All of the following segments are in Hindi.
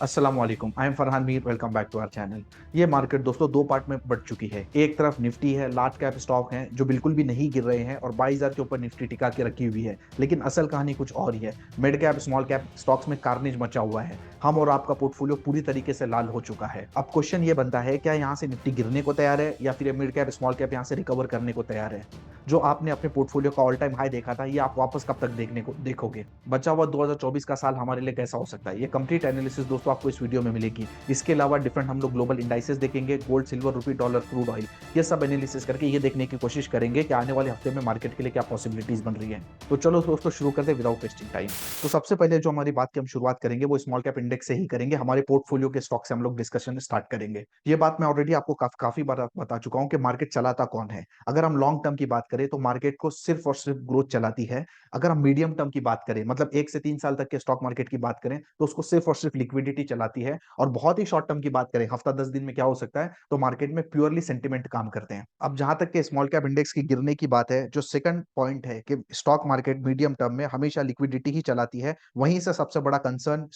अस्सलाम वालेकुम, I am Farhan Mir, welcome back to our channel. ये मार्केट दोस्तों दो पार्ट में बढ़ चुकी है। एक तरफ निफ्टी है, लार्ज कैप स्टॉक हैं जो बिल्कुल भी नहीं गिर रहे हैं और 22,000 के ऊपर निफ्टी टिका के रखी हुई है। लेकिन असल कहानी कुछ और ही है। Mid cap small cap stocks में कार्नेज मचा हुआ है। हम और आपका पोर्टफोलियो पूरी तरीके से लाल हो चुका है। अब क्वेश्चन ये बनता है, क्या यहाँ से निफ्टी गिरने को तैयार है या फिर मिड कैप स्मॉल कैप यहाँ से रिकवर करने को तैयार है? जो आपने अपने पोर्टफोलियो का ऑल टाइम हाई देखा था, ये आप वापस कब तक देखोगे? बचा हुआ 2024 का साल हमारे लिए कैसा हो सकता है, ये कंप्लीट एनालिसिस दोस्तों आपको इस वीडियो में मिलेगी। इसके अलावा डिफरेंट हम लोग ग्लोबल इंडाइसेस देखेंगे, गोल्ड, सिल्वर, रुपी, डॉलर, क्रूड ऑयल, ये सब एनालिसिस करके ये देखने की कोशिश करेंगे कि आने वाले हफ्ते में मार्केट के लिए क्या पॉसिबिलिटीज बन रही है। तो चलो दोस्तों शुरू करते हैं विदाउट वेस्टिंग टाइम। तो सबसे पहले जो हमारी बात की हम शुरुआत करेंगे वो स्मॉल कैप इंडेक्स से ही करेंगे। हमारे पोर्टफोलियो के स्टॉक से हम लोग डिस्कशन स्टार्ट करेंगे। ये बात मैं ऑलरेडी आपको काफी बार बता चुका हूं कि मार्केट चलाता कौन है। अगर हम लॉन्ग टर्म की बात करें तो मार्केट को सिर्फ और सिर्फ ग्रोथ चलाती है। अगर हम मीडियम टर्म की बात करें, मतलब 1 से 3 साल तक के स्टॉक मार्केट की बात करें, तो उसको सिर्फ और सिर्फ लिक्विडिटी चलाती है। और बहुत ही शॉर्ट टर्म की बात करें, हफ्ता 10 दिन में क्या हो सकता है, तो मार्केट में प्योरली सेंटिमेंट काम करते हैं। अब जहां तक के स्मॉल कैप इंडेक्स की गिरने की बात है, जो सेकंड पॉइंट है कि स्टॉक मार्केट मीडियम टर्म में हमेशा लिक्विडिटी ही चलाती है, वहीं से सबसे बड़ा कंसर्न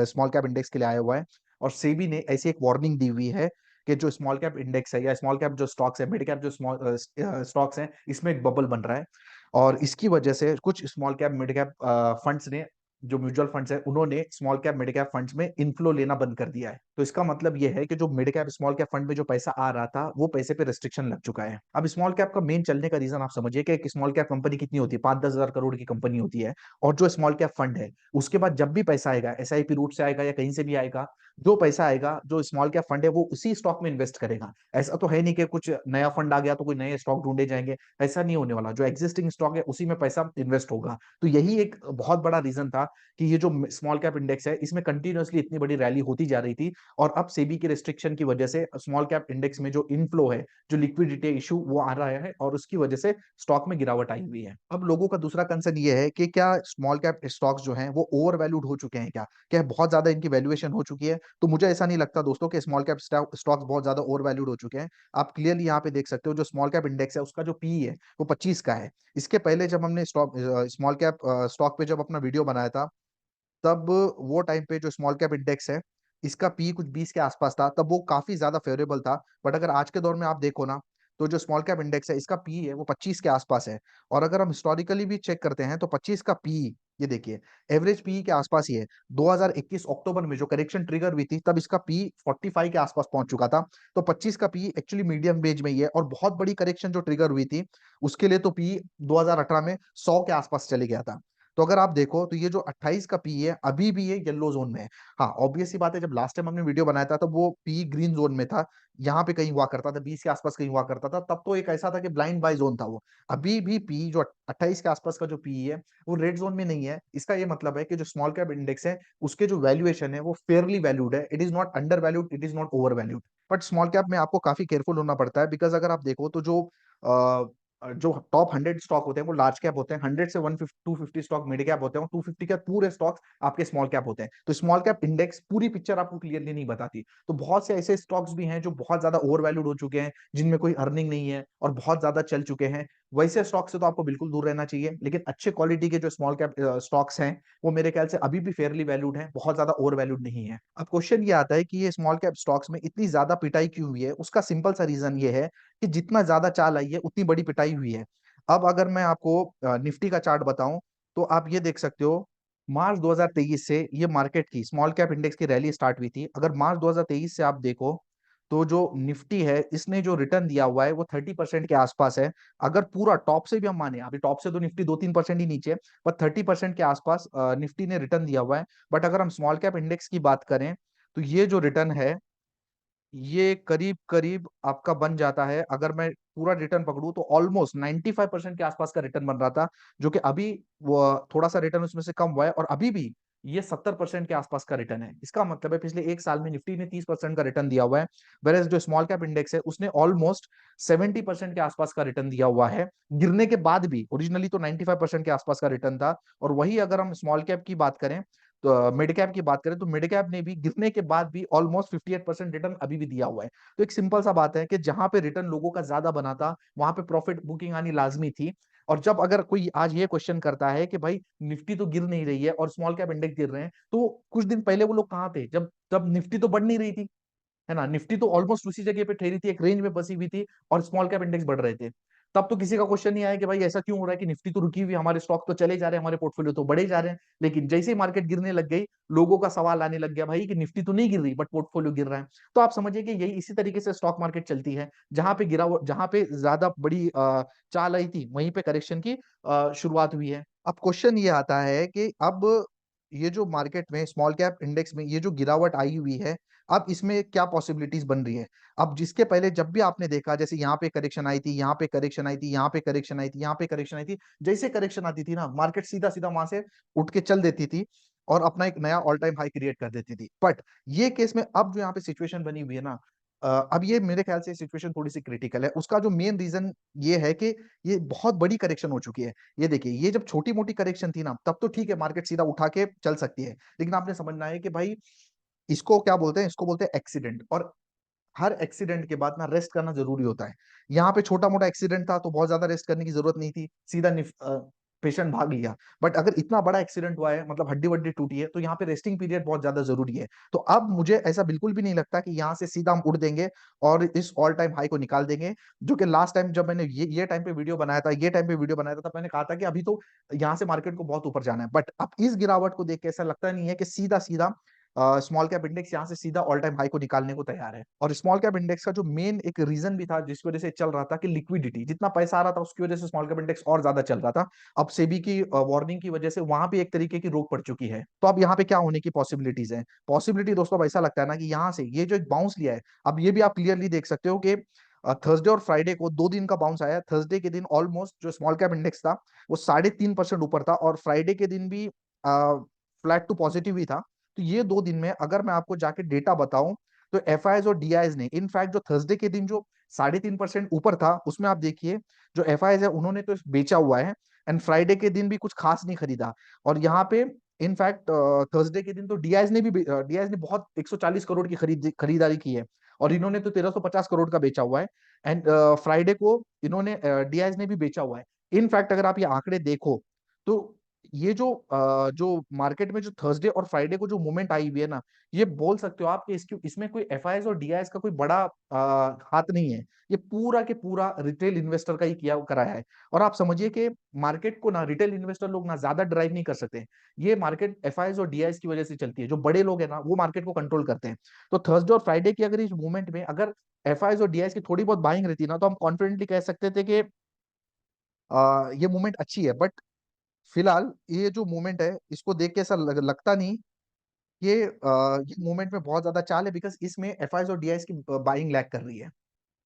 स्मॉल कैप इंडेक्स के लिए आया हुआ है। और सेबी ने ऐसी एक वार्निंग दी हुई है कि जो स्मॉल कैप इंडेक्स है या स्मॉल कैप जो स्टॉक्स है, मिड कैप जो स्मॉल स्टॉक्स हैं, इसमें एक बबल बन रहा है। और इसकी वजह से कुछ small cap mid cap funds ने, जो म्यूचुअल फंड्स है, उन्होंने small cap mid cap funds में इनफ्लो लेना बंद कर दिया है। तो इसका मतलब ये है कि जो mid cap small cap fund में जो पैसा आ रहा था, वो पैसे पे रेस्ट्रिक्शन लग चुका है। अब स्मॉल कैप का मेन चलने का रीजन आप समझिए कि एक स्मॉल कैप कंपनी कितनी होती है, 5-10 हजार करोड़ की कंपनी होती है। और जो स्मॉल कैप फंड है, उसके बाद जब भी पैसा आएगा, एसआईपी रूट से आएगा या कहीं से भी आएगा, जो पैसा आएगा, जो स्मॉल कैप फंड है वो उसी स्टॉक में इन्वेस्ट करेगा। ऐसा तो है नहीं कि कुछ नया फंड आ गया तो कोई नए स्टॉक ढूंढे जाएंगे। ऐसा नहीं होने वाला। जो एग्जिस्टिंग स्टॉक है उसी में पैसा इन्वेस्ट होगा। तो यही एक बहुत बड़ा रीजन था कि ये जो स्मॉल कैप इंडेक्स है, इसमें कंटिन्यूअसली इतनी बड़ी रैली होती जा रही थी। और अब सेबी की रिस्ट्रिक्शन की वजह से स्मॉल कैप इंडेक्स में जो इनफ्लो है, जो लिक्विडिटी इशू, वो आ रहा है और उसकी वजह से स्टॉक में गिरावट आई हुई है। अब लोगों का दूसरा कंसर्न ये है कि क्या स्मॉल कैप स्टॉक्स जो हैं वो ओवर वैल्यूड हो चुके हैं, क्या बहुत ज्यादा इनकी वैल्यूएशन हो चुकी है? तो मुझे ऐसा नहीं लगता दोस्तों कि स्मॉल कैप स्टॉक्स बहुत ज्यादा ओवर वैल्यूड हो चुके हैं। आप क्लियरली यहाँ पे देख सकते हो, जो स्मॉल कैप इंडेक्स है उसका जो पी है वो 25 का है। इसके पहले जब हमने स्टॉक स्मॉल कैप स्टॉक पे जब अपना वीडियो बनाया था, तब वो टाइम पे जो स्मॉल कैप इंडेक्स है, इसका पी कुछ 20 के आसपास था, तब वो काफी ज्यादा फेवरेबल था। बट अगर आज के दौर में आप देखो ना, तो जो स्मॉल कैप इंडेक्स है, इसका पी है वो 25 के आसपास है। और अगर हम हिस्टोरिकली भी चेक करते हैं तो 25 का पी, ये देखिए, एवरेज पी के आसपास ही है। 2021 अक्टूबर में जो करेक्शन ट्रिगर हुई थी, तब इसका पी 45 के आसपास पहुंच चुका था। तो 25 का पी एक्चुअली मीडियम रेंज में ही है। और बहुत बड़ी करेक्शन जो ट्रिगर हुई थी, उसके लिए तो पी 2018 में 100 के आसपास चले गया था। तो अगर आप देखो तो ये जो 28 का पी है, अभी भी ये येलो जोन में है। हाँ, ऑब्वियस सी बात है, जब लास्ट टाइम हमने वीडियो बनाया था तब वो पी ग्रीन जोन में था। यहाँ पे कहीं हुआ करता था, 20 के आसपास कहीं हुआ करता था। तब तो एक ऐसा था कि ब्लाइंड बाय जोन था वो। अभी भी पी जो 28 के आसपास का जो पी है, वो रेड जोन में नहीं है। इसका ये मतलब है कि जो स्मॉल कैप इंडेक्स है, उसके जो वैल्यूएशन है वो फेयरली वैल्यूड है। It is not under valued, it is not over valued. But small cap में आपको काफी केयरफुल होना पड़ता है, बिकॉज अगर आप देखो तो जो टॉप 100 स्टॉक होते हैं वो लार्ज कैप होते हैं, 100 से 150 250 स्टॉक मिड कैप होते हैं, और 250 के पूरे स्टॉक्स आपके स्मॉल कैप होते हैं। तो स्मॉल कैप इंडेक्स पूरी पिक्चर आपको क्लियरली नहीं बताती। तो बहुत से ऐसे स्टॉक्स भी हैं जो बहुत ज्यादा ओवर वैल्यूड हो चुके हैं, जिनमें कोई अर्निंग नहीं है और बहुत ज्यादा चल चुके हैं। वैसे स्टॉक से तो आपको बिल्कुल दूर रहना चाहिए। लेकिन अच्छे क्वालिटी के जो स्मॉल कैप स्टॉक्स हैं, वो मेरे ख्याल से अभी भी फेयरली वैल्यूड हैं, बहुत ज्यादा ओवर वैल्यूड नहीं है। अब क्वेश्चन ये आता है कि ये स्मॉल कैप स्टॉक्स में इतनी ज्यादा पिटाई क्यों हुई है? उसका सिंपल सा रीजन ये है कि जितना ज्यादा चाल आई है उतनी बड़ी पिटाई हुई है। अब अगर मैं आपको निफ्टी का चार्ट बताऊं, तो आप ये देख सकते हो, मार्च 2023 से ये मार्केट की स्मॉल कैप इंडेक्स की रैली स्टार्ट हुई थी। अगर मार्च 2023 से आप देखो, तो जो निफ्टी है, इसने जो रिटर्न दिया हुआ है वो 30% के आसपास है। अगर पूरा टॉप से भी हम माने, अभी टॉप से तो निफ्टी 2-3% ही नीचे है, पर 30% के आसपास निफ्टी ने रिटर्न दिया हुआ है। बट अगर हम स्मॉल कैप इंडेक्स की बात करें, तो ये जो रिटर्न है, ये करीब करीब आपका बन जाता है, अगर मैं पूरा रिटर्न पकड़ूं तो ऑलमोस्ट 95% के आसपास का रिटर्न बन रहा था। जो कि अभी वो थोड़ा सा रिटर्न उसमें से कम हुआ है, और अभी भी ये 70% के आसपास का रिटर्न है। इसका मतलब है पिछले एक साल में निफ्टी ने 30% का रिटर्न दिया हुआ है। वेरएज जो स्मॉल कैप इंडेक्स है, उसने ऑलमोस्ट 70% के आसपास का रिटर्न दिया हुआ है, गिरने के बाद भी। ओरिजिनली तो 95% के आसपास का रिटर्न था। और वही अगर हम स्मॉल कैप की बात करें, तो मिड कैप की बात करें, तो मिड कैप ने भी गिरने के बाद भी ऑलमोस्ट 58% रिटर्न अभी भी दिया हुआ है। तो एक सिंपल सा बात है कि जहां पे रिटर्न लोगों का ज्यादा बना था, वहां पे प्रॉफिट बुकिंग आनी लाजमी थी। और जब अगर कोई आज ये क्वेश्चन करता है कि भाई निफ्टी तो गिर नहीं रही है और स्मॉल कैप इंडेक्स गिर रहे हैं, तो कुछ दिन पहले वो लोग कहाँ थे, जब जब निफ्टी तो बढ़ नहीं रही थी, है ना, निफ्टी तो ऑलमोस्ट उसी जगह पे ठहरी थी, एक रेंज में बसी हुई थी, और स्मॉल कैप इंडेक्स बढ़ रहे थे। तब तो किसी का क्वेश्चन नहीं आया कि भाई ऐसा क्यों हो रहा है कि निफ्टी तो रुकी हुई, हमारे स्टॉक तो चले जा रहे हैं, हमारे पोर्टफोलियो तो बढ़े जा रहे हैं। लेकिन जैसे ही मार्केट गिरने लग गई, लोगों का सवाल आने लग गया भाई कि निफ्टी तो नहीं गिर रही बट पोर्टफोलियो गिर रहा है। तो आप समझिए कि यही इसी तरीके से स्टॉक मार्केट चलती है, जहां पे गिरा, जहां पे ज्यादा बड़ी चाल आई थी, वहीं पे करेक्शन की शुरुआत हुई है। अब क्वेश्चन ये आता है कि अब ये जो मार्केट में स्मॉल कैप इंडेक्स में ये जो गिरावट आई हुई है, अब इसमें क्या पॉसिबिलिटीज बन रही है। अब जिसके पहले जब भी आपने देखा, जैसे यहाँ पे करेक्शन आई थी, यहाँ पे करेक्शन आई थी, यहाँ पे करेक्शन आई थी, यहाँ पे करेक्शन आई थी, जैसे करेक्शन आती थी ना, मार्केट सीधा सीधा वहां से उठ के चल देती थी और अपना एक नया ऑल टाइम हाई क्रिएट कर देती थी। बट ये केस में अब जो यहाँ पे सिचुएशन बनी हुई है ना, अब ये मेरे ख्याल से सिचुएशन थोड़ी सी क्रिटिकल है। उसका जो मेन रीजन ये है कि ये बहुत बड़ी करेक्शन हो चुकी है। ये देखिए, ये जब छोटी मोटी करेक्शन थी ना, तब तो ठीक है, मार्केट सीधा उठा के चल सकती है। लेकिन आपने समझना है कि भाई इसको क्या बोलते हैं, इसको बोलते हैं एक्सीडेंट। और हर एक्सीडेंट के बाद ना रेस्ट करना जरूरी होता है। यहाँ पे छोटा मोटा एक्सीडेंट था तो बहुत ज्यादा रेस्ट करने की जरूरत नहीं थी, सीधा पेशेंट भाग लिया। बट अगर इतना बड़ा एक्सीडेंट हुआ है, मतलब हड्डी वड्डी टूटी है, तो यहाँ पे रेस्टिंग पीरियड बहुत ज्यादा जरूरी है। तो अब मुझे ऐसा बिल्कुल भी नहीं लगता कि यहाँ से सीधा हम उड़ देंगे और इस ऑल टाइम हाई को निकाल देंगे। जो कि लास्ट टाइम जब मैंने ये टाइम पे वीडियो बनाया था, ये टाइम पे वीडियो बनाया था, तब मैंने कहा था कि अभी तो यहाँ से मार्केट को बहुत ऊपर जाना है। बट अब इस गिरावट को देख के ऐसा लगता नहीं है कि सीधा सीधा स्मॉल कैप इंडेक्स यहाँ से सीधा ऑल टाइम हाई को निकालने को तैयार है। और स्मॉल कैप इंडेक्स का जो मेन एक रीजन भी था जिसकी वजह से चल रहा था, कि लिक्विडिटी, जितना पैसा आ रहा था उसकी वजह से स्मॉल कैप इंडेक्स और ज्यादा चल रहा था। अब सेबी की वार्निंग की वजह से वहां पे एक तरीके की रोक पड़ चुकी है। तो अब यहाँ पे क्या होने की पॉसिबिलिटीज है, पॉसिबिलिटी दोस्तों, अब ऐसा लगता है ना कि यहाँ से ये जो एक बाउंस लिया है, अब ये भी आप क्लियरली देख सकते हो कि थर्सडे और फ्राइडे को 2 दिन का बाउंस आया। थर्सडे के दिन ऑलमोस्ट जो स्मॉल कैप इंडेक्स था वो 3.5% ऊपर था, और फ्राइडे के दिन भी फ्लैट टू पॉजिटिव ही था। तो ये 2 दिन में अगर मैं आपको जाके डेटा बताऊं, तो एफआईएस और डीआईएस ने इनफैक्ट जो थर्सडे के दिन जो 3.5% ऊपर था, उसमें आप देखिए जो एफआईएस है उन्होंने तो बेचा हुआ है, एंड फ्राइडे के दिन भी कुछ खास नहीं खरीदा। और यहाँ पे इनफैक्ट थर्सडे के दिन तो डीआईएस ने बहुत 140 करोड़ की खरीदारी की है, और इन्होंने तो 1350 करोड़ का बेचा हुआ है। एंड फ्राइडे को इन्होंने डीआईएस ने भी बेचा हुआ है। इनफैक्ट अगर आप ये आंकड़े देखो, तो ये जो मार्केट में जो थर्सडे और फ्राइडे को जो मूवमेंट आई हुई है ना, ये बोल सकते हो आप कि इसमें कोई एफआईएस और डीआईएस का कोई बड़ा हाथ नहीं है। ये पूरा के पूरा रिटेल इन्वेस्टर का ही किया कराया है। और आप समझिए कि मार्केट को ना रिटेल इन्वेस्टर लोग ना ज्यादा ड्राइव नहीं कर सकते। ये मार्केट एफआईएस और डीआईएस की वजह से चलती है। जो बड़े लोग हैं ना, वो मार्केट को कंट्रोल करते हैं। तो थर्सडे और फ्राइडे की अगर इस मूवमेंट में अगर एफआईएस और डीआईएस की थोड़ी बहुत बाइंग रहती ना, तो हम कॉन्फिडेंटली कह सकते थे कि ये मूवमेंट अच्छी है। बट फिलहाल ये जो मूवमेंट है, इसको देख के ऐसा लगता नहीं ये मूवमेंट में बहुत ज्यादा चाल है, बिकॉज इसमें एफआईएस और डीआईएस की बाइंग लैग कर रही है।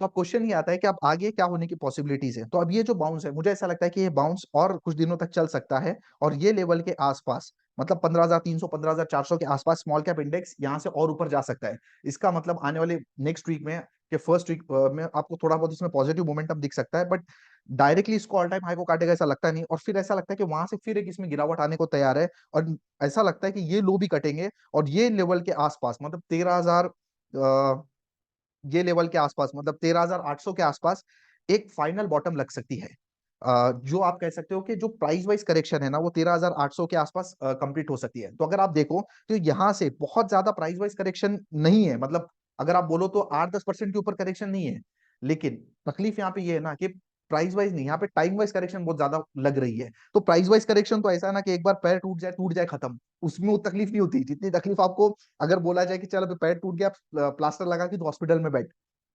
तो अब क्वेश्चन ये आता है कि अब आगे क्या होने की पॉसिबिलिटीज है। तो अब ये जो बाउंस है, मुझे ऐसा लगता है कि ये बाउंस और कुछ दिनों तक चल सकता है, और ये लेवल के आसपास, मतलब 15,300 15,400 के आसपास स्मॉल कैप इंडेक्स यहाँ से और ऊपर जा सकता है। इसका मतलब आने वाले नेक्स्ट वीक में, के फर्स्ट वीक में आपको थोड़ा बहुत इसमें पॉजिटिव मोमेंटम दिख सकता है। बट डायरेक्टली इसको ऑल टाइम हाई को काटेगा ऐसा लगता नहीं, और फिर ऐसा लगता है कि वहां से फिर एक इसमें गिरावट आने को तैयार है। और ऐसा लगता है कि ये लो भी कटेंगे, और ये लेवल के आसपास, मतलब 13,000, ये लेवल के आसपास, मतलब 13,800 के आसपास एक फाइनल बॉटम लग सकती है। जो आप कह सकते हो कि जो प्राइस वाइज करेक्शन है ना, वो 13,800 के आसपास कंप्लीट हो सकती है। तो अगर आप देखो, तो यहाँ से बहुत ज्यादा प्राइस वाइज करेक्शन नहीं है, मतलब अगर आप बोलो तो 8-10% के ऊपर करेक्शन नहीं है। लेकिन तकलीफ यहाँ पे ये है ना कि प्राइस वाइज नहीं, यहाँ पे टाइम वाइज करेक्शन बहुत ज्यादा लग रही है। तो प्राइस वाइज करेक्शन तो ऐसा है ना कि एक बार पैर टूट जाए खत्म, उसमें वो तकलीफ नहीं होती जितनी तकलीफ आपको अगर बोला जाए कि चल अभी पैर टूट गया, प्लास्टर लगा के तो हॉस्पिटल में बैठ।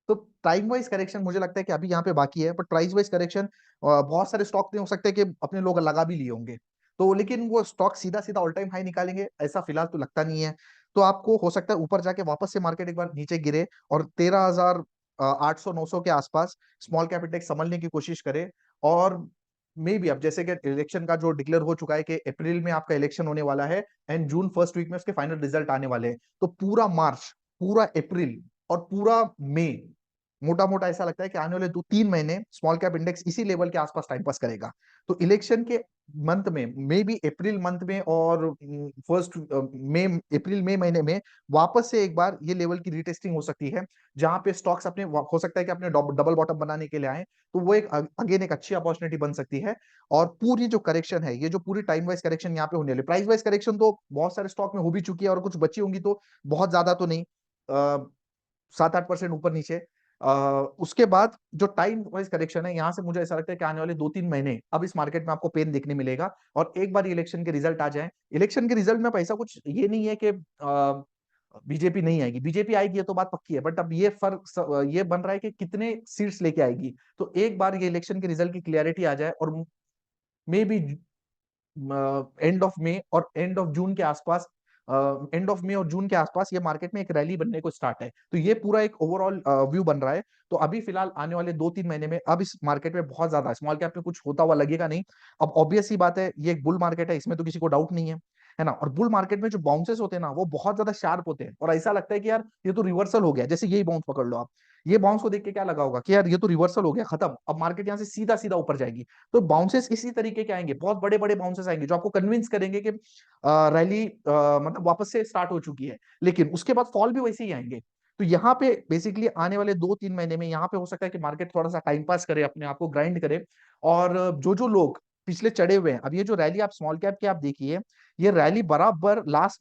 तो टाइम वाइज करेक्शन मुझे लगता है कि अभी यहाँ पे बाकी है, बट प्राइस वाइज करेक्शन बहुत सारे स्टॉक नहीं हो सकते कि अपने लोग लगा भी लिए होंगे। तो लेकिन वो स्टॉक सीधा सीधा ऑल टाइम हाई निकालेंगे ऐसा फिलहाल तो लगता नहीं है। तो आपको हो सकता है ऊपर जाके वापस से मार्केट एक बार नीचे गिरे, और 13,800 900 के आसपास स्मॉल कैप इंडेक्स संभलने की कोशिश करे। और मे बी अब जैसे कि इलेक्शन का जो डिक्लेयर हो चुका है कि अप्रैल में आपका इलेक्शन होने वाला है, एंड जून फर्स्ट वीक में उसके फाइनल रिजल्ट आने वाले हैं, तो पूरा मार्च, पूरा अप्रैल और पूरा मई, मोटा मोटा ऐसा लगता है कि आने वाले 2-3 महीने स्मॉल कैप इंडेक्स इसी लेवल के आसपास टाइम पास करेगा। तो इलेक्शन के मंथ में, मे बी अप्रैल मंथ में और फर्स्ट मई, अप्रैल मई महीने में वापस से एक बार ये लेवल की रीटेस्टिंग हो सकती है, जहां पे स्टॉक्स अपने हो सकता है कि अपने डबल बॉटम बनाने के लिए आए। तो वो एक अगेन एक अच्छी अपॉर्चुनिटी बन सकती है। और पूरी जो करेक्शन है, ये जो पूरी टाइम वाइज करेक्शन यहाँ पे होने वाली, प्राइस वाइज करेक्शन तो बहुत सारे स्टॉक में हो भी चुकी है और कुछ बची होंगी, तो बहुत ज्यादा तो नहीं, 7-8% ऊपर नीचे। उसके बाद जो टाइम वाइज करेक्शन है, यहाँ से मुझे ऐसा लगता है कि आने वाले 2-3 महीने अब इस मार्केट में आपको पेन देखने मिलेगा। और एक बार इलेक्शन के रिजल्ट आ जाए, इलेक्शन के रिजल्ट में पैसा कुछ ये नहीं है कि बीजेपी नहीं आएगी, बीजेपी आएगी, ये तो बात पक्की है, बट अब ये फर्क ये बन रहा है कि कितने सीट्स लेके आएगी। तो एक बार ये इलेक्शन के रिजल्ट की क्लियरिटी आ जाए और maybe end of May और एंड ऑफ जून के आसपास, एंड ऑफ मई और जून के आसपास ये मार्केट में एक रैली बनने को स्टार्ट है, तो ये पूरा एक ओवरऑल व्यू बन रहा है। तो अभी फिलहाल आने वाले 2-3 महीने में अब इस मार्केट में बहुत ज्यादा स्मॉल कैप में कुछ होता हुआ लगेगा नहीं। अब ऑब्वियस सी बात है, ये एक बुल मार्केट है, इसमें तो किसी को डाउट नहीं है ना। और बुल मार्केट में जो बाउंसेस होते हैं ना, वो बहुत ज्यादा शार्प होते हैं, और ऐसा लगता है कि यार ये तो रिवर्सल हो गया। जैसे यही बाउंस पकड़ लो आप, ये बाउंस को देख के क्या लगा होगा कि यार ये तो रिवर्सल हो गया, खत्म, अब मार्केट यहाँ से सीधा सीधा ऊपर जाएगी। तो बाउंसेस इसी तरीके के आएंगे, बहुत बड़े बड़े बाउंसेस आएंगे जो आपको कन्विंस करेंगे कि रैली मतलब वापस से स्टार्ट हो चुकी है, लेकिन उसके बाद फॉल भी वैसे ही आएंगे। तो यहाँ पे बेसिकली आने वाले 2-3 महीने में यहाँ पे हो सकता है कि मार्केट थोड़ा सा टाइम पास करे, अपने आप को ग्राइंड करे। और जो जो लोग पिछले चढ़े हुए हैं, अब ये जो रैली आप स्मॉल कैप की आप देखिए, ये रैली बराबर लास्ट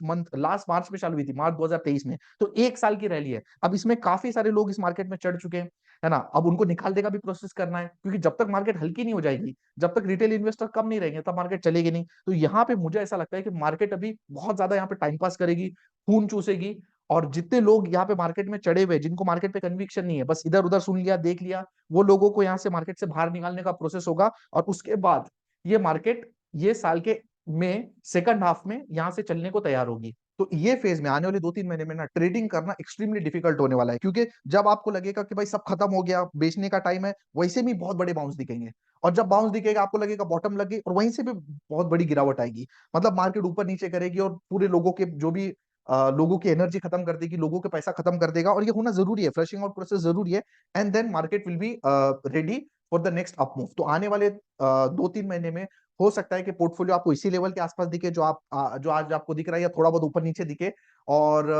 मार्च में चालू हुई थी, मार्च 2023 में, तो 1 साल की रैली है। अब इसमें काफी सारे लोग इस मार्केट में चढ़ चुके हैं, है ना। अब उनको निकालने का भी प्रोसेस करना है, क्योंकि जब तक मार्केट हल्की नहीं हो जाएगी, जब तक रिटेल इन्वेस्टर कम नहीं रहेंगे, तब मार्केट चलेगी नहीं। तो यहाँ पे मुझे ऐसा लगता है कि मार्केट अभी बहुत ज्यादा यहाँ पे टाइम पास करेगी, खून चूसेगी। और जितने लोग यहाँ पे मार्केट में चढ़े हुए, जिनको मार्केट पे कन्विक्शन नहीं है, बस इधर उधर सुन लिया, देख लिया, वो लोगों को यहाँ से मार्केट से बाहर निकालने का प्रोसेस होगा। और उसके बाद ये मार्केट ये साल के में सेकंड हाफ में यहाँ से चलने को तैयार होगी। तो ये फेज में आने वाले 2-3 महीने में ना ट्रेडिंग करना एक्सट्रीमली डिफिकल्ट होने वाला है, क्योंकि जब आपको लगेगा कि भाई सब खत्म हो गया, बेचने का टाइम है, वैसे भी बहुत बड़े बाउंस दिखेंगे। और जब बाउंस दिखेगा, आपको लगेगा बॉटम लग गई, और वहीं से भी बहुत बड़ी गिरावट आएगी। मतलब मार्केट ऊपर नीचे करेगी और पूरे लोगों के जो भी लोगों की एनर्जी खत्म कर देगी, लोगों के पैसा खत्म कर देगा, और ये होना जरूरी है, फ्लशिंग आउट प्रोसेस जरूरी है। And then market will be ready for the next up move. तो आने वाले 2-3 महीने में हो सकता है कि पोर्टफोलियो आपको इसी लेवल के आसपास दिखे, जो जो आज आपको दिख रहा है, या थोड़ा बहुत ऊपर नीचे दिखे। और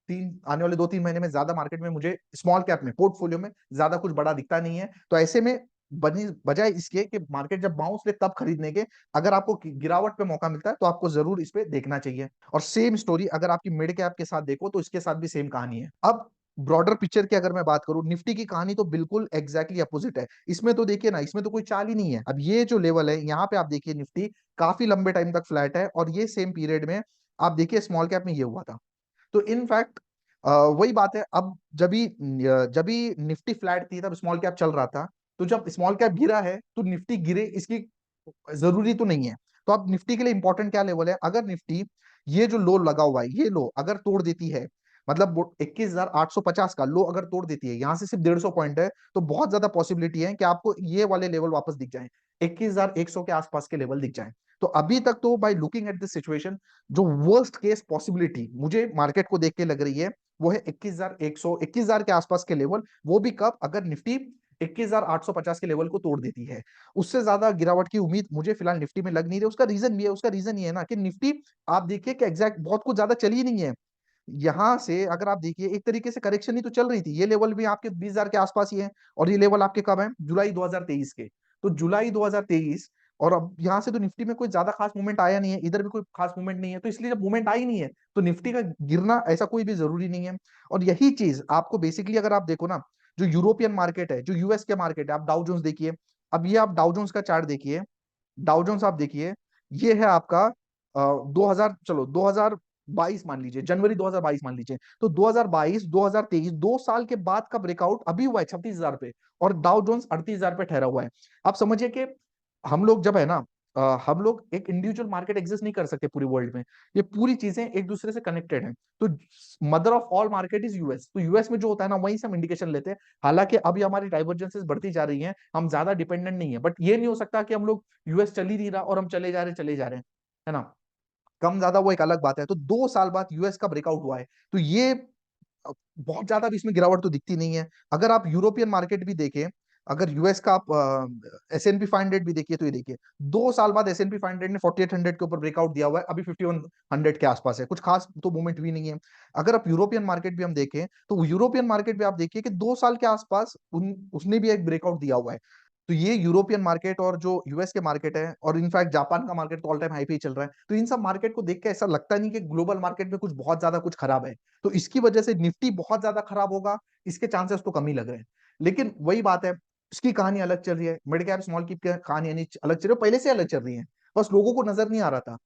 आने वाले 2-3 महीने में ज्यादा मार्केट में मुझे स्मॉल कैप में पोर्टफोलियो में ज्यादा कुछ बड़ा दिखता नहीं है। तो ऐसे में बनी बजाय इसके कि मार्केट जब बाउंस ले तब खरीदने के, अगर आपको गिरावट पे मौका मिलता है तो आपको जरूर इस पे देखना चाहिए। और सेम स्टोरी अगर आपकी मिड कैप के साथ देखो, तो इसके साथ भी सेम कहानी है। अब ब्रॉडर पिक्चर की अगर मैं बात करूं, निफ्टी की कहानी तो बिल्कुल एग्जैक्टली अपोजिट है। इसमें तो देखिए ना, इसमें तो कोई चाल ही नहीं है। अब ये जो लेवल है, यहाँ पे आप देखिए निफ्टी काफी लंबे टाइम तक फ्लैट है, और ये सेम पीरियड में आप देखिए स्मॉल कैप में ये हुआ था। तो इनफैक्ट वही बात है, अब जब भी निफ्टी फ्लैट थी तब स्मॉल कैप चल रहा था। तो जब स्मॉल कैप गिरा है तो निफ्टी गिरे, इसकी जरूरी तो नहीं है। तो अब निफ्टी के लिए इंपॉर्टेंट क्या लेवल है, अगर निफ्टी ये जो लो लगा हुआ है, ये लो अगर तोड़ देती है, मतलब 21,850 का लो अगर तोड़ देती है, यहाँ से सिर्फ 150 पॉइंट है, तो बहुत ज्यादा पॉसिबिलिटी है कि आपको ये वाले लेवल वापस दिख जाए, 21,100 के आसपास के लेवल दिख जाए। तो अभी तक तो by looking at this situation, जो वर्स्ट केस पॉसिबिलिटी मुझे मार्केट को देख के लग रही है, वो है 21,100, 21,000 के आसपास के लेवल। वो भी कब, अगर निफ्टी 21,850 के लेवल को तोड़ देती है। उससे ज्यादा गिरावट की उम्मीद मुझे फिलहाल निफ्टी में लग नहीं रही। उसका रीजन भी है, उसका रीजन ये है ना कि निफ्टी, आप देखिए कि एग्जैक्ट बहुत कुछ ज्यादा चली ही नहीं है। यहां से अगर आप देखिए, एक तरीके से करेक्शन ही तो चल रही थी, ये लेवल भी आपके 20,000 के आसपास ही है। और ये लेवल आपके कब है, जुलाई 2023 के। तो जुलाई 2023, और अब यहां से तो निफ्टी में कोई ज्यादा खास मूवमेंट आया नहीं है, इधर भी कोई खास मूवमेंट नहीं है। तो इसलिए जब मूवमेंट आई नहीं है, तो निफ्टी का गिरना ऐसा कोई भी जरूरी नहीं है। और यही चीज आपको बेसिकली अगर आप देखो ना, जो यूरोपियन मार्केट है, जो यूएस के मार्केट है, आप डाउ जोन्स देखिए। अब ये आप डाउ जोन्स का चार्ट देखिए, डाउ जोन्स आप देखिए, ये है आपका 2000, चलो 2022 मान लीजिए, जनवरी 2022 मान लीजिए। तो 2022 2023 2 साल के बाद का ब्रेकआउट अभी हुआ है 36,000 पे, और डाउ जोन्स 38,000 पे ठहरा हुआ है। आप समझिए कि हम लोग जब है ना, हम लोग एक इंडिविजुअल मार्केट एग्जिस्ट नहीं कर सकते पूरी वर्ल्ड में, ये पूरी चीजें एक दूसरे से कनेक्टेड हैं। तो mother of all market is US. तो यूएस में जो होता है ना, वहीं से हम इंडिकेशन लेते हैं। हालांकि अभी हमारी डाइवर्जेंसेस बढ़ती जा रही हैं, हम ज्यादा डिपेंडेंट नहीं है, बट ये नहीं हो सकता कि हम लोग यूएस चल ही नहीं रहा और हम चले जा रहे हैं, है ना। कम ज्यादा वो एक अलग बात है। तो 2 साल बाद यूएस का ब्रेकआउट हुआ है। तो ये बहुत ज्यादा भी इसमें गिरावट तो दिखती नहीं है। अगर आप यूरोपियन मार्केट भी देखें, अगर यूएस का आप S&P 500 भी देखिए, तो ये देखिए 2 साल बाद S&P 500 ने 4800 के ऊपर ब्रेकआउट दिया हुआ है, अभी 5100 के आसपास है, कुछ खास तो मूवमेंट भी नहीं है। अगर आप यूरोपियन मार्केट भी हम देखें, तो यूरोपियन मार्केट भी आप देखिए कि 2 साल के आसपास उसने भी एक ब्रेकआउट दिया हुआ है। तो ये यूरोपियन मार्केट और जो यूएस के मार्केट है, और इनफैक्ट जापान का मार्केट तो ऑल टाइम हाई पे ही चल रहा है, तो इन सब मार्केट को देख के ऐसा लगता नहीं कि ग्लोबल मार्केट में कुछ बहुत ज्यादा कुछ खराब है। तो इसकी वजह से निफ्टी बहुत ज्यादा खराब होगा, इसके चांसेस तो कम ही लग रहे हैं। लेकिन वही बात है, इसकी कहानी अलग चल रही है, मिड कैप स्मॉल कैप की कहानी यानी अलग चल रही है, पहले से अलग चल रही है, बस लोगों को नजर नहीं आ रहा था,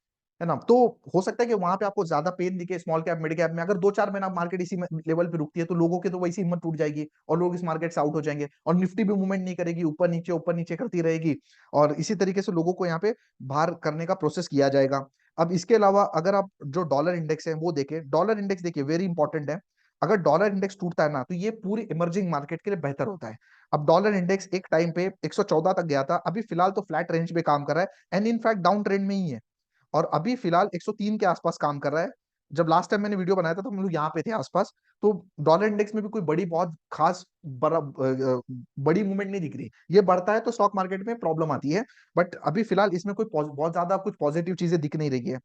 है ना। तो हो सकता है कि वहां पे आपको ज्यादा पेन दिखे स्मॉल कैप मिड कैप में, अगर 2-4 महीना मार्केट इसी लेवल पे रुकती है, तो लोगों की तो वैसी हिम्मत टूट जाएगी और लोग इस मार्केट से आउट हो जाएंगे, और निफ्टी भी मूवमेंट नहीं करेगी, ऊपर नीचे करती रहेगी, और इसी तरीके से लोगों को यहाँ पे बाहर करने का प्रोसेस किया जाएगा। अब इसके अलावा अगर आप जो डॉलर इंडेक्स है वो देखें, डॉलर इंडेक्स देखिए वेरी इंपॉर्टेंट है। अगर डॉलर इंडेक्स टूटता है ना, तो ये पूरी इमर्जिंग मार्केट के लिए बेहतर होता है। अब डॉलर इंडेक्स एक टाइम पे 114 तक गया था, अभी फिलहाल तो फ्लैट रेंज पे काम कर रहा है, एंड इनफैक्ट डाउन ट्रेंड में ही है, और अभी फिलहाल 103 के आसपास काम कर रहा है। जब लास्ट टाइम मैंने वीडियो बनाया था तो हम लोग यहाँ पे थे आसपास। तो डॉलर इंडेक्स में भी कोई बड़ी बहुत खास बड़ी मूवमेंट नहीं दिख रही, ये बढ़ता है तो स्टॉक मार्केट में प्रॉब्लम आती है, बट अभी फिलहाल इसमें कोई बहुत ज्यादा कुछ पॉजिटिव चीजें दिख नहीं रही है।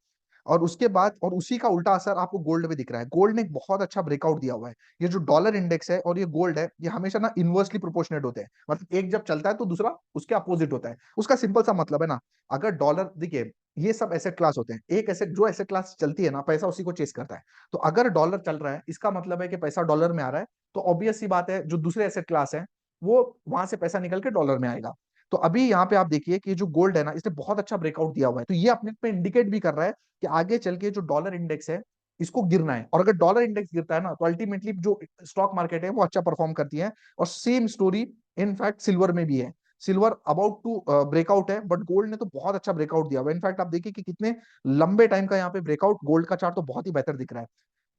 और उसके बाद और उसी का उल्टा असर आपको गोल्ड में दिख रहा है, गोल्ड ने एक बहुत अच्छा ब्रेकआउट दिया हुआ है। ये जो डॉलर इंडेक्स है और ये गोल्ड है, ये हमेशा ना इनवर्सली प्रोपोर्शनेट होते हैं, मतलब एक जब चलता है तो दूसरा उसके अपोजिट होता है। उसका सिंपल सा मतलब है ना, अगर डॉलर देखिए, ये सब एसेट क्लास होते हैं, एक एसेट जो एसेट क्लास चलती है ना, पैसा उसी को चेस करता है। तो अगर डॉलर चल रहा है, इसका मतलब है कि पैसा डॉलर में आ रहा है, तो ऑब्वियस सी बात है जो दूसरे एसेट क्लास है वो वहां से पैसा निकल के डॉलर में आएगा। तो अभी यहाँ पे आप देखिए कि जो गोल्ड है ना, इसने बहुत अच्छा ब्रेकआउट दिया हुआ है, तो ये अपने पे इंडिकेट भी कर रहा है कि आगे चल के जो डॉलर इंडेक्स है इसको गिरना है, और अगर डॉलर इंडेक्स गिरता है ना, तो अल्टीमेटली जो स्टॉक मार्केट है वो अच्छा परफॉर्म करती है। और सेम स्टोरी इनफैक्ट सिल्वर में भी है, सिल्वर अबाउट टू ब्रेकआउट है, बट गोल्ड ने तो बहुत अच्छा ब्रेकआउट दिया हुआ है। इनफैक्ट आप देखिए कि कितने लंबे टाइम का यहाँ पे ब्रेकआउट, गोल्ड का चार्ट तो बहुत ही बेहतर दिख रहा है।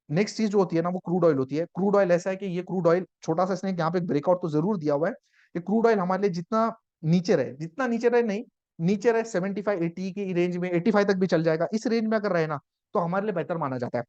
नेक्स्ट चीज जो होती है ना, वो क्रूड ऑयल होती है। क्रूड ऑयल ऐसा है कि ये क्रूड ऑयल छोटा सा इसने यहाँ पे ब्रेकआउट तो जरूर दिया हुआ है। ये क्रूड ऑयल हमारे लिए जितना नीचे रहे नहीं, नीचे रहे 75-80 की रेंज में, 85 तक भी चल जाएगा, इस रेंज में अगर रहे ना, तो हमारे लिए बेहतर माना जाता है।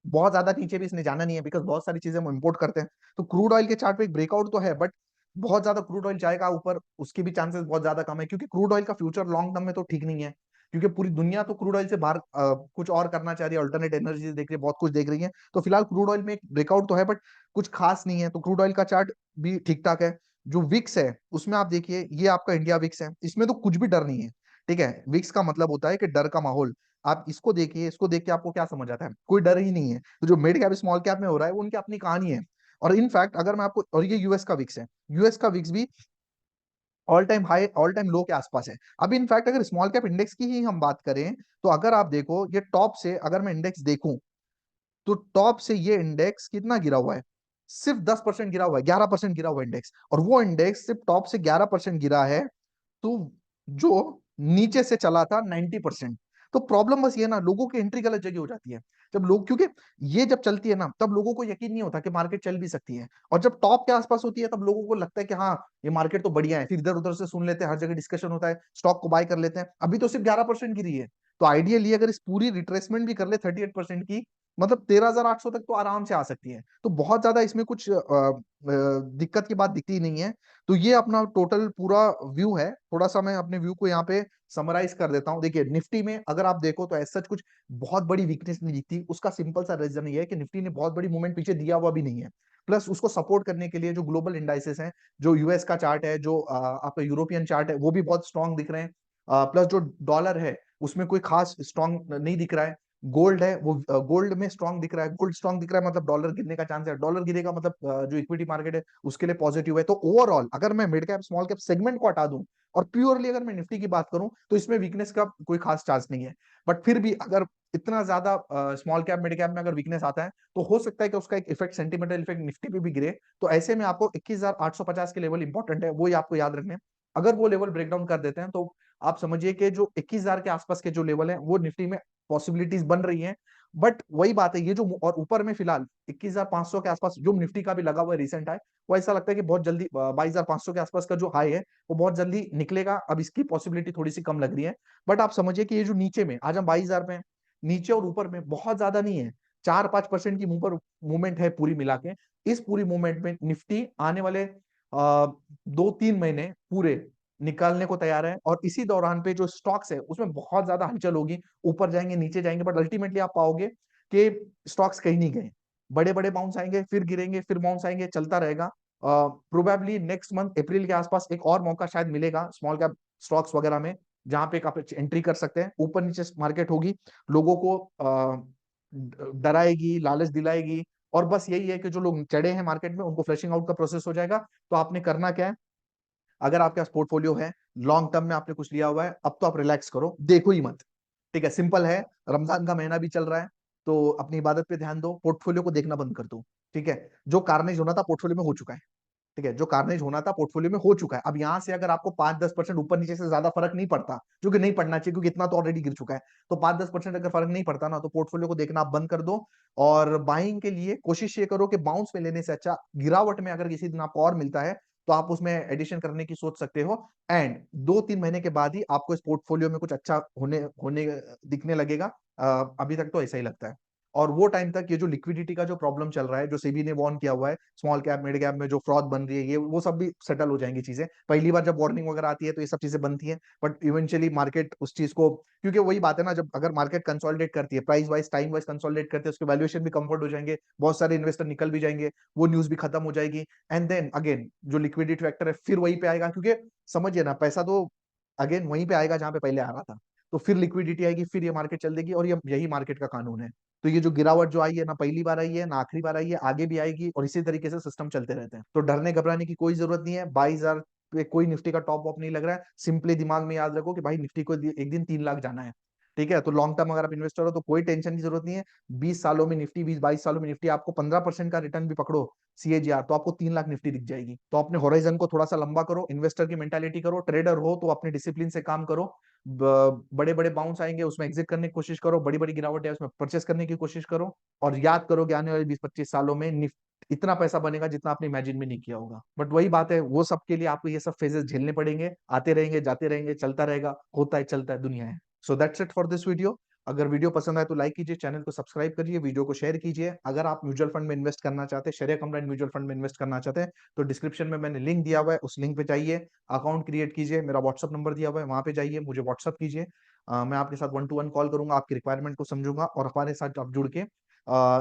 बहुत ज्यादा नीचे भी इसने जाना नहीं है, बिकॉज बहुत सारी चीजें हम इंपोर्ट करते हैं। तो क्रूड ऑयल के चार्ट पे एक ब्रेकआउट तो है, बट बहुत ज्यादा क्रूड ऑयल जाएगा ऊपर उसके भी चांसेस बहुत ज्यादा कम है, क्योंकि क्रूड ऑयल का फ्यूचर लॉन्ग टर्म में तो ठीक नहीं है, क्योंकि पूरी दुनिया तो क्रूड ऑयल से बाहर कुछ और करना चाह रही है, अल्टरनेट एनर्जी देख रही है, बहुत कुछ देख रही है। तो फिलहाल क्रूड ऑयल में एक ब्रेकआउट तो है, बट कुछ खास नहीं है, तो क्रूड ऑयल का चार्ट भी ठीक ठाक है। जो विक्स है उसमें आप देखिए, ये आपका इंडिया विक्स है, इसमें तो कुछ भी डर नहीं है। ठीक है, विक्स का मतलब होता है कि डर का माहौल। आप इसको देखिए, इसको देख के आपको क्या समझ आता है, कोई डर ही नहीं है। तो जो मिड कैप स्मॉल कैप में हो रहा है वो उनकी अपनी कहानी है। और इनफैक्ट अगर मैं आपको, और ये यूएस का विक्स है, यूएस का विक्स भी all time high all time low के आसपास है। अब इनफैक्ट अगर स्मॉल कैप इंडेक्स की ही हम बात करें, तो अगर आप देखो ये टॉप से अगर मैं इंडेक्स देखूं, तो टॉप से ये इंडेक्स कितना गिरा हुआ है, सिर्फ 10% गिरा हुआ है, 11% गिरा हुआ है इंडेक्स, और वो इंडेक्स सिर्फ टॉप से 11% गिरा है। तो जो नीचे से चला था 90%। तो प्रॉब्लम बस ये ना, लोगों की एंट्री गलत जगह हो जाती है। जब लोग, क्योंकि ये जब चलती है ना, तब लोगों को यकीन नहीं होता कि मार्केट चल भी सकती है, और जब टॉप के आसपास होती है तब लोगों को लगता है कि हाँ ये मार्केट तो बढ़िया है, फिर इधर उधर से सुन लेते हैं, हर जगह डिस्कशन होता है, स्टॉक को बाय कर लेते हैं। अभी तो सिर्फ 11% गिरी है, तो आइडियली अगर इस पूरी रिट्रेसमेंट भी कर ले 38% की, मतलब 13,800 तक तो आराम से आ सकती है। तो बहुत ज्यादा इसमें कुछ दिक्कत की बात दिखती नहीं है। तो ये अपना टोटल पूरा व्यू है, थोड़ा सा मैं अपने व्यू को यहाँ पे समराइज कर देता हूँ। देखिए निफ्टी में अगर आप देखो तो ऐसा कुछ बहुत बड़ी वीकनेस नहीं दिखती, उसका सिंपल सा रीजन ये है कि निफ्टी ने बहुत बड़ी मूवमेंट पीछे दिया हुआ भी नहीं है। प्लस उसको सपोर्ट करने के लिए जो ग्लोबल इंडाइसेस हैं, जो यूएस का चार्ट है, जो आपका यूरोपियन चार्ट है, वो भी बहुत स्ट्रांग दिख रहे हैं। प्लस जो डॉलर है उसमें कोई खास स्ट्रांग नहीं दिख रहा है। गोल्ड है वो गोल्ड में स्ट्रांग दिख रहा है, गोल्ड स्ट्रांग दिख रहा है, मतलब डॉलर गिरने का चांस है, डॉलर गिरेगा मतलब जो इक्विटी मार्केट है उसके लिए पॉजिटिव है। तो ओवरऑल अगर मैं mid cap small cap segment को हटा दूं और प्योरली अगर मैं निफ्टी की बात करूं, तो इसमें वीकनेस का कोई खास चांस नहीं है। बट फिर भी अगर इतना ज्यादा स्मॉल कैप मिड कैप में अगर वीकनेस आता है, तो हो सकता है कि उसका एक इफेक्ट, सेंटिमेंटल इफेक्ट निफ्टी पे भी गिरे। तो ऐसे में आपको 21,850 के लेवल इंपॉर्टेंट है, वो ही आपको याद रखने हैं। अगर वो लेवल ब्रेक डाउन कर देते हैं, तो आप समझिए कि जो 21,000 के आसपास के जो लेवल है वो निफ्टी में पॉसिबिलिटीज बन रही हैं। बट वही बात है, ये जो और ऊपर में फिलहाल 21,500 के आसपास जो निफ्टी का भी लगा हुआ है रिसेंट हाई, वो ऐसा लगता है कि बहुत जल्दी 22,500 के आसपास का जो हाई है वो बहुत जल्दी निकलेगा। अब इसकी पॉसिबिलिटी थोड़ी सी कम लग रही है। बट आप समझिए कि ये जो नीचे में आज हम 22,000 पे हैं, नीचे और ऊपर में बहुत ज्यादा नहीं है, 4-5% की मूवमेंट है पूरी मिला के। इस पूरी मूवमेंट में निफ्टी आने वाले 2-3 महीने पूरे निकालने को तैयार है, और इसी दौरान पे जो स्टॉक्स है उसमें बहुत ज्यादा हलचल होगी, ऊपर जाएंगे नीचे जाएंगे, बट अल्टीमेटली आप पाओगे कि स्टॉक्स कहीं नहीं गए। बड़े बड़े बाउंस आएंगे, फिर गिरेंगे, फिर बाउंस आएंगे, चलता रहेगा। प्रोबेबली नेक्स्ट मंथ अप्रैल के आसपास एक और मौका शायद मिलेगा स्मॉल कैप स्टॉक्स वगैरह में, जहां पे आप एंट्री कर सकते हैं। ऊपर नीचे मार्केट होगी, लोगों को डराएगी, लालच दिलाएगी, और बस यही है कि जो लोग चढ़े हैं मार्केट में उनको फ्लशिंग आउट का प्रोसेस हो जाएगा। तो आपने करना क्या है, अगर आपके पास पोर्टफोलियो है, लॉन्ग टर्म में आपने कुछ लिया हुआ है, अब तो आप रिलैक्स करो, देखो ही मत। ठीक है, सिंपल है। रमजान का महीना भी चल रहा है, तो अपनी इबादत पे ध्यान दो, पोर्टफोलियो को देखना बंद कर दो। ठीक है, जो कार्नेज होना था पोर्टफोलियो में हो चुका है। ठीक है, जो कार्नेज होना था पोर्टफोलियो में हो चुका है। अब यहाँ से अगर आपको 5-10% ऊपर नीचे से ज्यादा फर्क नहीं पड़ता, जो कि नहीं पड़ना चाहिए क्योंकि इतना तो ऑलरेडी गिर चुका है, तो 5-10% अगर फर्क नहीं पड़ता ना, तो पोर्टफोलियो को देखना आप बंद कर दो। और बाइंग के लिए कोशिश ये करो कि बाउंस में लेने से अच्छा गिरावट में अगर किसी दिन आपको और मिलता है, तो आप उसमें एडिशन करने की सोच सकते हो। एंड 2-3 महीने के बाद ही आपको इस पोर्टफोलियो में कुछ अच्छा होने होने दिखने लगेगा। अभी तक तो ऐसा ही लगता है। और वो टाइम तक ये जो लिक्विडिटी का जो प्रॉब्लम चल रहा है, जो सेबी ने वार्न किया हुआ है, स्मॉल कैप मिड कैप में जो फ्रॉड बन रही है, ये वो सब भी सेटल हो जाएंगी चीजें। पहली बार जब वार्निंग वगैरह आती है तो ये सब चीजें बनती हैं, बट इवेंचुअली मार्केट उस चीज को, क्योंकि वही बात है ना, जब अगर मार्केट कंसोलिडेट करती है, price wise time wise consolidate करती है, उसके वैल्यूएशन भी कंफर्ट हो जाएंगे, बहुत सारे इन्वेस्टर निकल भी जाएंगे, वो न्यूज भी खत्म हो जाएगी। एंड देन अगेन जो लिक्विडिटी फैक्टर है फिर वहीं पे आएगा, क्योंकि समझिए ना, पैसा तो अगेन वहीं पे आएगा जहां पे पहले आ रहा था। तो फिर लिक्विडिटी आएगी, फिर ये मार्केट चल देगी, और ये यही मार्केट का कानून है। तो ये जो गिरावट जो आई है ना, पहली बार आई है ना, आखिरी बार आई है, आगे भी आएगी, और इसी तरीके से सिस्टम चलते रहते हैं। तो डरने घबराने की कोई जरूरत नहीं है। 22,000 पे कोई निफ्टी का टॉप वॉप नहीं लग रहा है। सिंपली दिमाग में याद रखो कि भाई निफ्टी को एक दिन 3 लाख जाना है। ठीक है, तो लॉन्ग टर्म अगर आप इन्वेस्टर हो तो कोई टेंशन की जरूरत नहीं है। 20 सालों में निफ्टी, 20-22 सालों में निफ्टी आपको 15% का रिटर्न भी पकड़ो, सीएजीआर, तो आपको 3 लाख निफ्टी दिख जाएगी। तो अपने होराइजन को थोड़ा सा लंबा करो, इन्वेस्टर की मेंटालिटी करो, ट्रेडर हो तो अपने डिसिप्लिन से काम करो। बड़े बड़े बाउंस आएंगे उसमें एग्जिट करने की कोशिश करो, बड़ी बड़ी गिरावट है उसमें परचेस करने की कोशिश करो। और याद करो कि आने वाले 20-25 सालों में इतना पैसा बनेगा जितना आपने इमेजिन भी नहीं किया होगा। बट वही बात है, वो सब के लिए आपको ये सब फेजेस झेलने पड़ेंगे, आते रहेंगे जाते रहेंगे, चलता रहेगा, होता है चलता है, दुनिया है। So that's it for this video. अगर वीडियो पसंद आए तो लाइक कीजिए, चैनल को सब्सक्राइब करिए, वीडियो को शेयर कीजिए। अगर आप म्यूचुअल फंड में इन्वेस्ट करना चाहते हैं, शेयर कमरान म्यूचुअल फंड में इन्वेस्ट करना चाहते हैं, तो डिस्क्रिप्शन में मैंने लिंक दिया हुआ है, उस लिंक पे जाइए, अकाउंट क्रिएट कीजिए, मेरा व्हाट्सअप नंबर दिया हुआ है, वहां पे जाइए, मुझे व्हाट्सअप कीजिए। मैं आपके साथ 1-to-1 कॉल करूंगा, आपकी रिक्वायरमेंट को समझूंगा, और हमारे साथ आप जुड़ के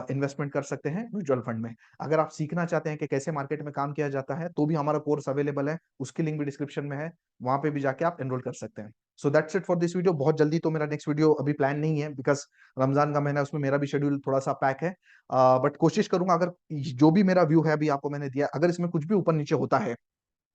इन्वेस्टमेंट कर सकते हैं म्यूचुअल फंड में। अगर आप सीखना चाहते हैं कि कैसे मार्केट में काम किया जाता है, तो भी हमारा कोर्स अवेलेबल है, उसकी लिंक भी डिस्क्रिप्शन में है, वहां पे भी जाके आप एनरोल कर सकते हैं। So that's it for this video. बहुत जल्दी तो मेरा नेक्स्ट वीडियो अभी प्लान नहीं है, बिकॉज रमजान का महीना है, उसमें मेरा भी शेड्यूल थोड़ा सा पैक है। बट कोशिश करूंगा, अगर जो भी मेरा व्यू है अभी आपको मैंने दिया, अगर इसमें कुछ भी ऊपर नीचे होता है,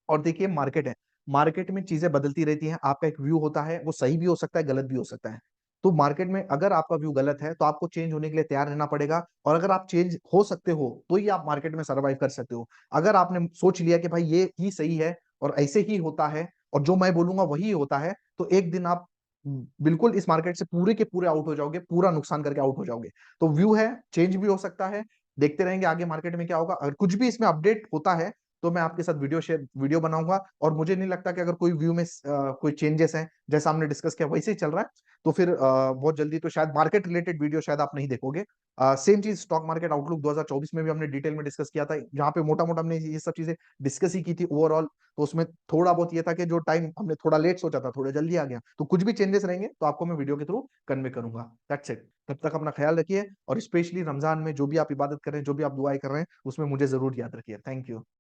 और देखिए मार्केट है, मार्केट में चीजें बदलती रहती हैं, आपका एक व्यू होता है, वो सही भी हो सकता है, गलत भी हो सकता है। तो मार्केट में अगर आपका व्यू गलत है तो आपको चेंज होने के लिए तैयार रहना पड़ेगा, और अगर आप चेंज हो सकते हो तो ही आप मार्केट में सर्वाइव कर सकते हो। अगर आपने सोच लिया कि भाई ये ही सही है और ऐसे ही होता है, और जो मैं बोलूंगा वही होता है, तो एक दिन आप बिल्कुल इस मार्केट से पूरे के पूरे आउट हो जाओगे, पूरा नुकसान करके आउट हो जाओगे। तो व्यू है, चेंज भी हो सकता है, देखते रहेंगे आगे मार्केट में क्या होगा। अगर कुछ भी इसमें अपडेट होता है तो मैं आपके साथ वीडियो बनाऊंगा। और मुझे नहीं लगता कि अगर कोई व्यू में कोई चेंजेस हैं, जैसा हमने डिस्कस किया वैसे ही चल रहा है, तो फिर बहुत जल्दी तो शायद मार्केट रिलेटेड वीडियो शायद आप नहीं देखोगे। सेम चीज स्टॉक मार्केट आउटलुक 2024 में भी हमने डिटेल में डिस्कस किया था, जहां पे मोटा मोटा हमने ये सब चीजें डिस्कस ही की थी ओवरऑल। तो उसमें थोड़ा बहुत ये था कि जो टाइम हमने थोड़ा लेट सोचा था, थोड़ा जल्दी आ गया, तो कुछ भी चेंजेस रहेंगे तो आपको मैं वीडियो के थ्रू कन्वे करूंगा। That's it. तब तक अपना ख्याल रखिए, और स्पेशली रमजान में जो भी आप इबादत कर रहे हैं, जो भी आप दुआएं कर रहे हैं, उसमें मुझे जरूर याद रखिए। Thank you.